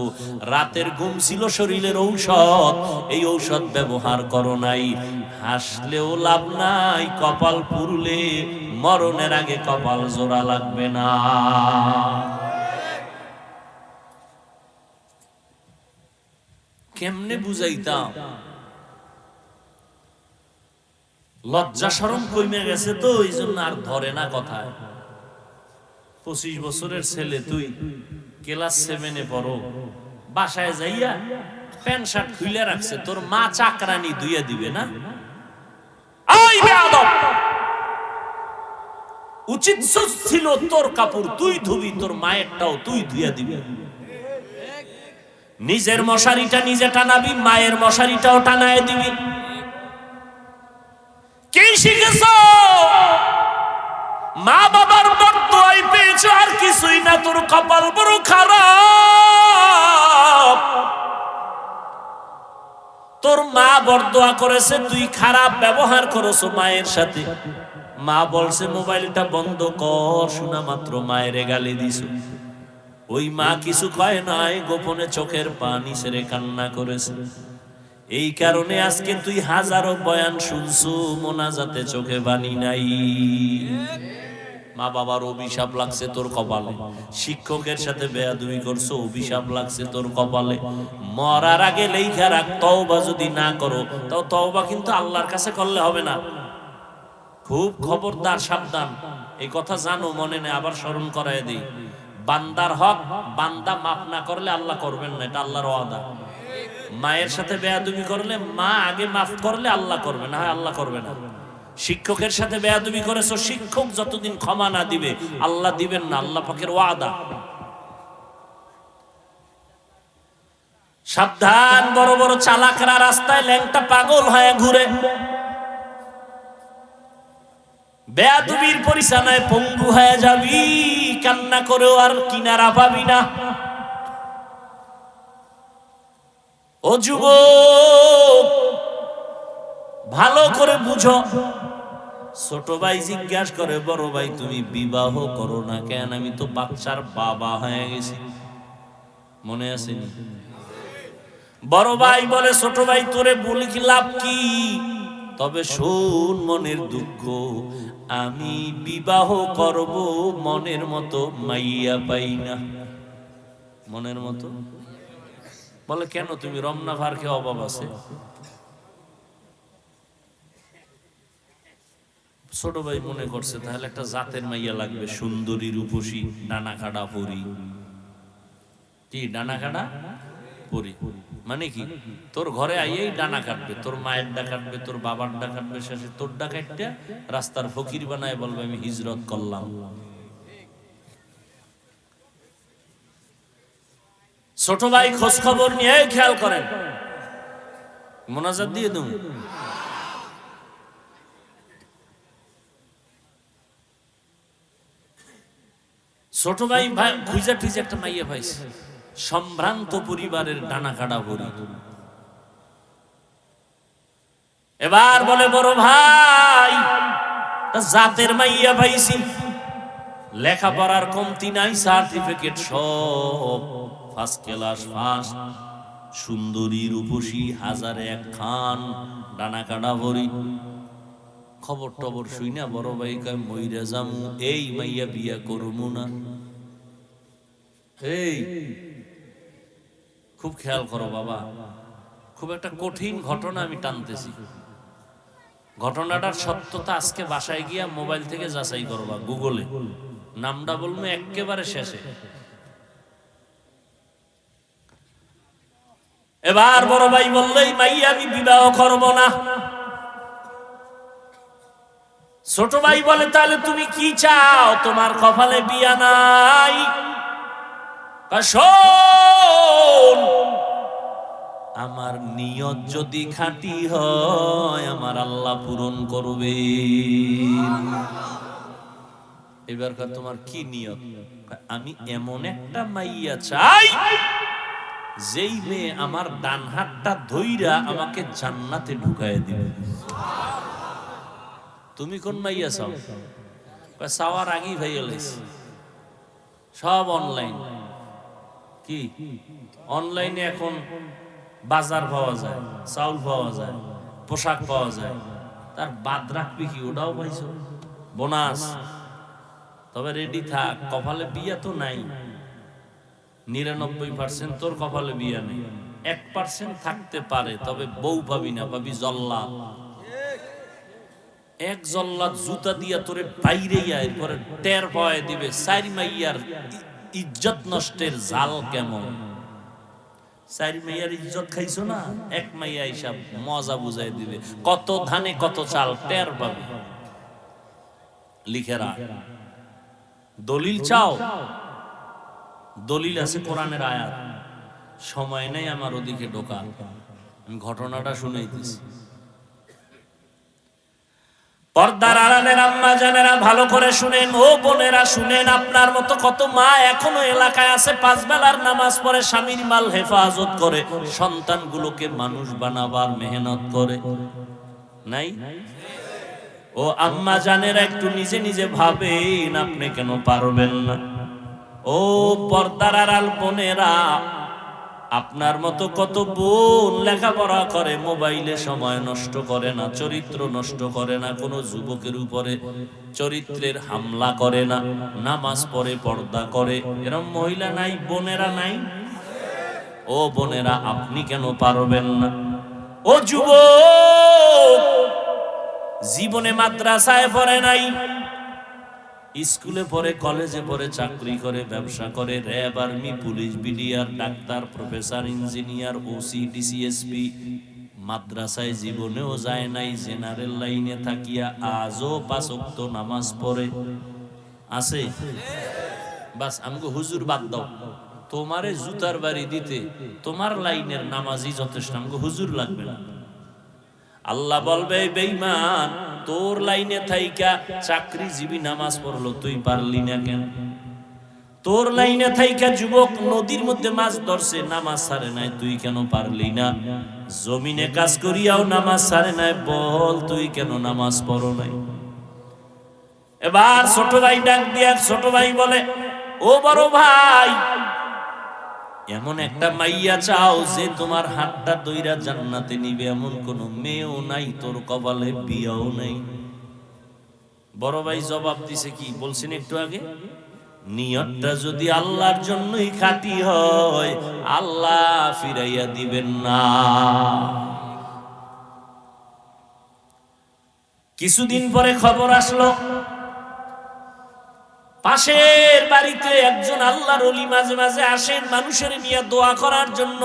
রাতের ঘুম ছিল শরীরের ঔষধ, এই ঔষধ ব্যবহার করো নাই। হাসলেও লাভ নাই, কপাল পুরলে মরণের আগে কপাল জোড়া লাগবে না। কেমনে বুঝাইতাম? লজ্জা শরম কমে গেছে তো, এই জন্য আর ধরে না কথায়। 25 বছরের ছেলে, তুই ক্লাস 7-এ পড়ো, বাসায় যাইয়া প্যান্ট শার্ট খুলে রাখছে, তোর মা চাকরানি ধুইয়া দিবে না? আই বেয়াদব, উচিত ছিল তোর কাপড় তুই ধুবি, তোর মায়েরটাও তুই ধুইয়া দিবি। নিজের মশারিটা নিজে টানাবি, মায়ের মশারিটাও টানায় দিবি। কি শিখেছো? মা বাবার বরদোয়াই পেয়েছো, আর কিছুই না। তোর কপাল বড় খারাপ, তোর মা বরদোয়া করেছে, তুই খারাপ ব্যবহার করেছো মায়ের সাথে। মা বলছে মোবাইলটা বন্ধ কর, শোনা মাত্র মায়ের গালি দিছো। ওই মা কিছু কয় নাই, গোপনে চোখের পানি ছেড়ে কান্না করেছে। এই কারণে আজকে তুই হাজারো বয়ান শুনছো, মোনাজাতে চোখে পানি নাই। মা বাবার অভিশাপ লাগছে তোর কপালে, শিক্ষকের সাথে বেয়াদবি করছো, অভিশাপ লাগছে তোর কপালে। মরার আগে লেখা রাখ, তওবা যদি না করো তাও তওবা কিন্তু আল্লাহর কাছে করলে হবে না। খুব খবরদার, সাবধান। এই কথা জানো, মনে নেই, আবার স্মরণ করায় দিই। বান্দার হক বান্দা মাফ না করলে আল্লাহ করবেন না, এটা আল্লাহর ওয়াদা। মায়ের সাথে বেয়াদবি করলে মা আগে মাফ করলে আল্লাহ করবে না, হয় আল্লাহ করবে না। শিক্ষকের সাথে বেয়াদবি করেছো, শিক্ষক যতদিন ক্ষমা না দিবে আল্লাহ দিবেন না, আল্লাহ পাকের ওয়াদা। সাবধান, বড় বড় চালাকরা রাস্তায় ল্যাংটা পাগল হয়ে ঘুরে, বেয়াদবির পরিচালনায় পঙ্গু হয়ে যাবি, কান্না করেও আর কিনারা পাবি না। ও যুবক, ভালো করে বুঝো। ছোট ভাই জিজ্ঞাসা করে, বড় ভাই তুমি বিবাহ করো না কেন? আমি তো বাচ্চার বাবা হয়ে গেছি, মনে আসেনি? বড় ভাই বলে, ছোট ভাই তোরে বলি কি লাভ কি? তবে শোন মনের দুঃখ, আমি বিবাহ করব, মনের মতো মাইয়া পাই না। মনের মতো বলে কেন? তুমি রমনা ভার খেয়ে অভাব আছে? ছোট ভাই মনে করছে তাহলে একটা জাতের মাইয়া লাগবে, সুন্দরী রূপসী, ডানা কাটা পরি। কি ডানা কাটা? পরি মানে কি, তোর ঘরে আইয়েই ডানা কাটবে, তোর মায়ের ডা কাটবে, তোর বাবার ডা কাটবে, শেষে তোর ডা কাটটা রাস্তার ফকির বানায় বলবে আমি হিজরত করলাম। ছোট ভাই খোঁজ খবর নিয়ে খেয়াল করেন, মোনাজাত দিয়ে দেব। ছোট ভাই খুঁজা টুইজা একটা মাইয়া পাইছে, সম্ভ্রান্ত পরিবারের ডানা কাটা ভরি। এবার বলে বড় ভাই জাতের মাইয়া পাইছি, লেখাপড়ার কমতি নাই, সার্টিফিকেট সব ফার্স্ট ক্লাস ফার্স্ট, সুন্দরী রূপসী হাজারে এক খান, ডানা কাটা ভরি। খবর টবর শুই না বড় ভাই কয় মইরা যামু, এই মাইয়া বিয়া করবো না। এই খুব খেয়াল করো বাবা, খুব একটা কঠিন ঘটনা আমি টানতেছি। ঘটনাটার সত্যতা আজকে বাসায় গিয়া মোবাইল থেকে যাচাই করবা, গুগলে নামটা বলবো একেবারে শেষে। এবার বড় ভাই বললো এই মাইয়া আমি বিবাহ করব না। ছোট ভাই বলে তাহলে তুমি কি চাও, তোমার কপালে বিয়া নাই? শোন, আমার নিয়ত যদি খাঁটি হয় আমার আল্লাহ পূরণ করবে। এবার তোমার কি নিয়ত? আমি এমন একটা মাইয়া চাই যেই মেয়ে আমার ডান হাতটা ধইরা আমাকে জান্নাতে ঢুকায় দিবে। তুমি কোন মাইয়া চাও? চাওয়ার আগেই ভাইয়া লাইছে, সব অনলাইন। কি অনলাইনে এখন বাজার পাওয়া যায়, চাউল পাওয়া যায়, পোশাক পাওয়া যায়, তার বাদ রাখবি কি? ওটাও পাইছো বোনাস। তবে রেডি থাক, কপালে বিয়া তো নাই। 99% তোর কপালে বিয়া নেই, 1% থাকতে পারে, তবে বউ পাবি না, পাবি জল্লাদ। এক জল্লাদ জুতা দিয়া তোরে বাইরে এরপরে টের পাওয়ায় দিবে চারি মাইয়ার ইজ্জত নষ্টের জাল কেমন। চারি মাইয়ার ইজ্জত খাইছো না, এক মাইয়া হিসাব মজা বুঝাই দিবে, কত ধানে কত চাল টের পাবে। লিখে রাখ। দলিল চাও? দলিল আছে কোরআনের আয়াত। সময় নেই আমার ওদিকে ঢোকা, আমি ঘটনাটা শুনাইতেছি। পর্দার আড়ালের আম্মা জানেরা ভালো করে শুনেন, ও বোনেরা শুনেন। আপনার মতো কত মা এখনো এলাকায় আছে, 5 বেলার নামাজ পড়ে, স্বামীর মাল হেফাজত করে, সন্তানগুলোকে মানুষ বানাবার মেহনত করে নাই? ও আম্মা জানেরা একটু নিজে নিজে ভাবেন, আপনি কেন পারবেন না? ও পর্দার আড়াল বোনেরা, আপনার মতো কত বোন লেখাপড়া করে, মোবাইলে সময় নষ্ট করে না, চরিত্র নষ্ট করে না, কোনো যুবকের উপরে চরিত্রের হামলা করে না, নামাজ পড়ে, পর্দা করে, এরকম মহিলা নাই? বোনেরা নাই? ও বোনেরা, আপনি কেন পারবেন না? ও যুবক, জীবনে মাদ্রাসায় পড়ে নাই, স্কুলে পড়ে, কলেজে পড়ে, চাকরি করে, ব্যবসা করে, RAB, army, police, BDR, doctor, professor, engineer, OC, DC SP, মাদ্রাসায় জীবনেও যায় নাই, জেনারেল লাইনে থাকিয়া আজও 5 ওয়াক্ত নামাজ পড়ে আছে। বাস আমাকে হুজুর বাদ দাও, তোমারে জুতার বাড়ি দিতে তোমার লাইনের নামাজই যথেষ্ট, আমাকে হুজুর লাগবে না। আল্লাহ বলবে বেঈমান, তোর লাইনে থাইকা চাকরিজীবী নামাজ পড়লো, তুই পারলি না কেন? তোর লাইনে থাইকা যুবক নদীর মধ্যে মাছ ধরছে, নামাজ ছাড়ে নাই, তুই কেন পারলি না? জমিনে কাজ করিয়াও নামাজ ছাড়ে নাই, বল তুই কেন নামাজ পড়ো নাই? এবার ছোট ভাই ডাক দিয়া ছোট ভাই বলে, ও বড় ভাই, এমন একটা মাইয়া চাও যে তোমার হাতটা দইরা জান্নাতে নিবে, এমন কোন মেয়েও নাই, তোর কপালে বিয়াও নাই। বড় ভাই জবাব দিছে কি বলছেন একটু আগে, নিয়তটা যদি আল্লাহর জন্যই খাঁটি হয় আল্লাহ ফিরাইয়া দিবেন না। কিছুদিন পরে খবর আসলো পাশের বাড়িতে একজন আল্লাহর ওলি মাঝে মাঝে আসেন মানুষের নিয়ে দোয়া করার জন্য।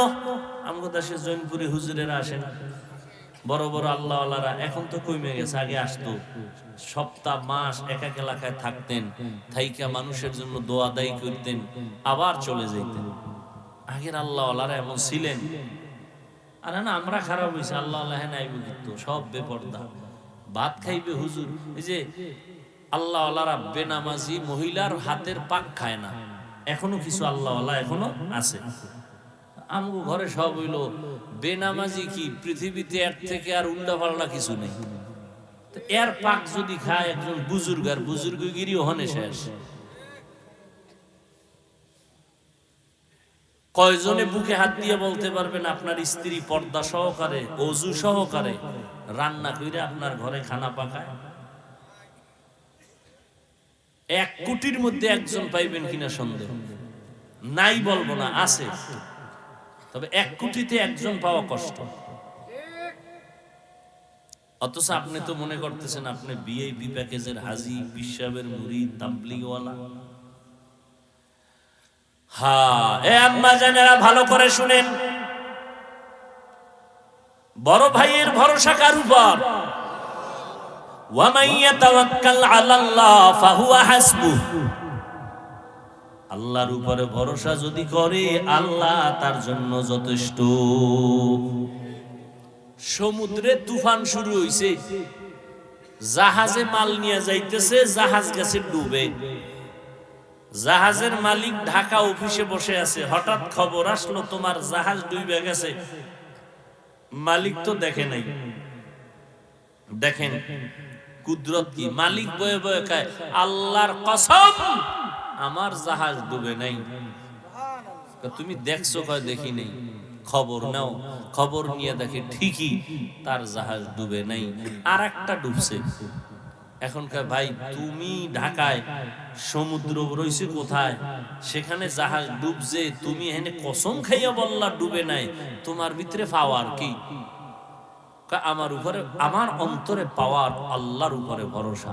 আমগো দেশে জৈনপুরে হুজুরেরা আসেন, বড় বড় আল্লাহওয়ালারা, এখন তো কমে গেছে, আগে আসতো সপ্তাহ মাস এক এক এলাকায় থাকতেন, থাইকা মানুষের জন্য দোয়া দায়ী করতেন, আবার চলে যেতেন। আগের আল্লাহওয়ালারা এমন ছিলেন। আর না আমরা খারাপ হয়েছে, আল্লাহ নাইব কিন্তু সব বেপর্দা, ভাত খাইবে হুজুর। এই যে আল্লাহওয়ালারা বেনামাজি মহিলার হাতের পাক খায় না, এখনো কিছু আল্লাহওয়ালা এখনো আছে। আমগো ঘরে সব হইলো বেনামাজি, কি পৃথিবীতে এর থেকে আর উল্টা পাল্টা কিছু নেই। এর পাক যদি খায় একজন বুজুর্গ, আর বুজুর্গগিরি ওখানে শেষ। কয়জনে বুকে হাত দিয়ে বলতে পারবেন আপনার স্ত্রী পর্দা সহকারে, অজু সহকারে রান্না করে আপনার ঘরে খানা পাকায়? 1 কোটির মধ্যে একজন পাইবেন কিনা সন্দেহ নাই, বলবো না, আছে। তবে 1 কোটিতে একজন পাওয়া কষ্ট। অথচ আপনি তো মনে করতেছেন আপনি ভিআইপি প্যাকেজের হাজি, পিসাবের মুরিদ, তাবলিগওয়ালা। হ্যাঁ, এ আম্মা জানেরা ভালো করে শুনেন, বড় ভাইয়ের ভরসা কার উপর? ওয়া মান ইয়াতাওয়াক্কাল আলাল্লাহ ফাহুয়া হাসবুহু। আল্লাহর উপরে ভরসা যদি করে আল্লাহ তার জন্য যথেষ্ট। সমুদ্রে তুফান শুরু হইছে, জাহাজে মাল নিয়ে যাইতেছে, জাহাজ গেছে ডুবে। জাহাজের মালিক ঢাকা অফিসে বসে আছে, হঠাৎ খবর আসলো তোমার জাহাজ ডুবে গেছে। মালিক তো দেখে নাই। দেখেন কুদরত কি, মালিক বয়ে বয়ে কয় আল্লাহর কসম আমার জাহাজ ডুবে নাই। তুমি দেখছো? কয় দেখি নেই। খবর নাও, খবর নিয়ে দেখে ঠিকই তার জাহাজ ডুবে নাই, আর একটা ডুবছে। এখনকার ভাই তুমি ঢাকায়, সমুদ্র রইছে কোথায়, সেখানে জাহাজ ডুবছে, তুমি এখানে কসম খাইয়া বললা ডুবে নাই, তোমার ভিতরে পাওয়ার কি? আমার উপরে, আমার অন্তরে পাওয়ার আল্লাহর উপরে ভরসা।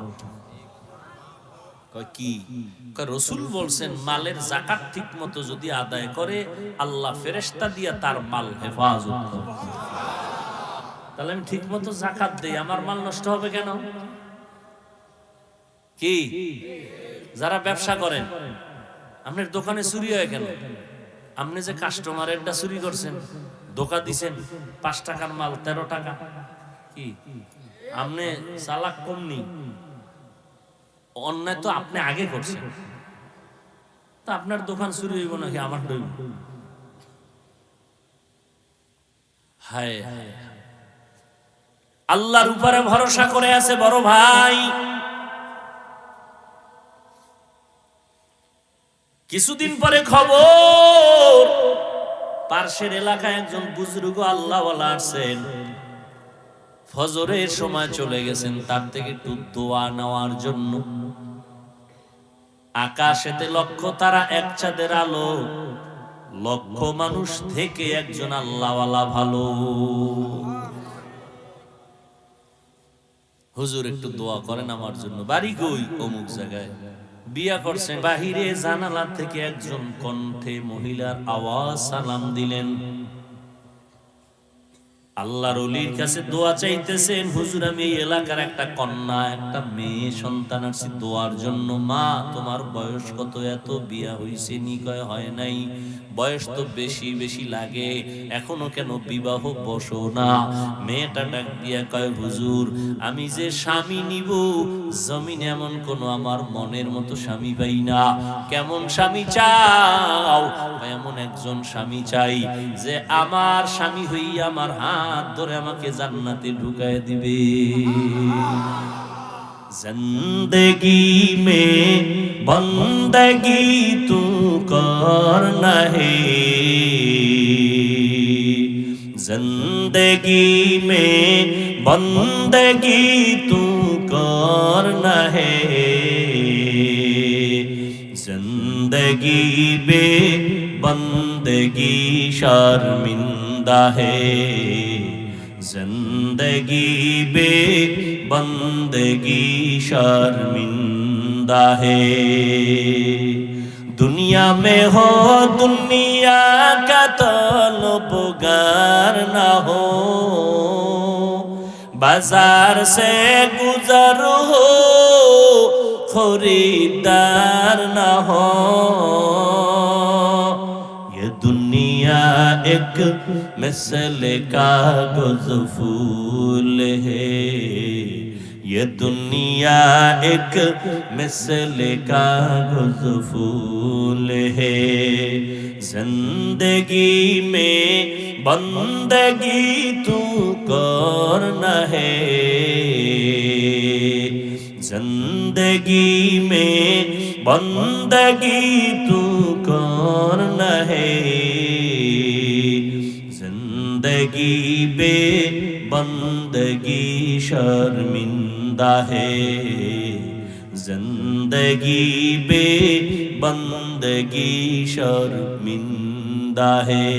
কি রাসূল বলছেন মালের যাকাত ঠিক মতো যদি আদায় করে আল্লাহ ফেরেশতা দিয়া তার মাল হেফাজত করে। তাহলে আমি ঠিক মতো যাকাত দেই, আমার মাল নষ্ট হবে কেন? কি যারা ব্যবসা করেন, আপনার দোকানে চুরি হয় কেন? আপনি যে কাস্টমারেরটা চুরি করছেন, ধোকা দিছেন, 5 টাকার মাল 13 টাকা, কি আপনি চালাক কমনি? অন্যায় তো আপনি আগে করছেন, তা আপনার দোকান চুরি হইব নাকি আমার হইব? হায় হায়, আল্লাহর উপরে ভরসা করে আছে বড় ভাই। কিছুদিন পরে খবর, পার্শ্বের এলাকায় একজন বুজুর্গ আল্লাহওয়ালা আসছেন, ফজরের সময় চলে গেছেন তার থেকে একটু দোয়া নেওয়ার জন্য। আকাশেতে লক্ষ তারা, এক চাঁদের আলো, লক্ষ মানুষ থেকে একজন আল্লাহওয়ালা ভালো। হুজুর একটু দোয়া করেন আমার জন্য। বাড়ি কই? অমুক জায়গায়। বিয়া করছেন। বাহিরে জানালা থেকে একজন কণ্ঠে মহিলার আওয়াজ সালাম দিলেন। আল্লাহর ওলির কাছে দোয়া চাইতেছেন, হুজুর আমি এই এলাকার একটা কন্যা, একটা মেয়ে সন্তান আসছি দোয়ার জন্য। মা তোমার বয়স কত? এত, বিয়া হইছে নি? কয় হয় নাই। বয়স তো বেশি বেশি লাগে, এখনো কেন বিবাহ বসো না? মেয়েটা ডাক দিয়া কয় হুজুর আমি যে স্বামী নিব, জমিন এমন কোন আমার মনের মতো স্বামী পাই না। কেমন স্বামী চাও? এমন একজন স্বামী চাই যে আমার স্বামী হইয়া আমার হাত ধরে আমাকে জান্নাতে ঢুকায় দিবে। जिंदगी में बंदगी तू करना है, जिंदगी में बंदगी तू करना है, जिंदगी बे बंदगी शर्मिंदा है, जिंदगी बे बंदगी शर्मिंदा शर्मिंदा है। दुनिया में हो दुनिया का तलबगार ना हो, बाजार से गुजर हो खरीदार ना हो। ये दुनिया एक मिसल कागज फूल है, ये दुनिया एक मिसल कागज फूल है। जिंदगी में बंदगी तू करना है, जिंदगी में बंदगी तू करना है। जिंदगी बे बंदगी शर्मिंदा है, जिंदगी बे बंदगी शर्मिंदा है।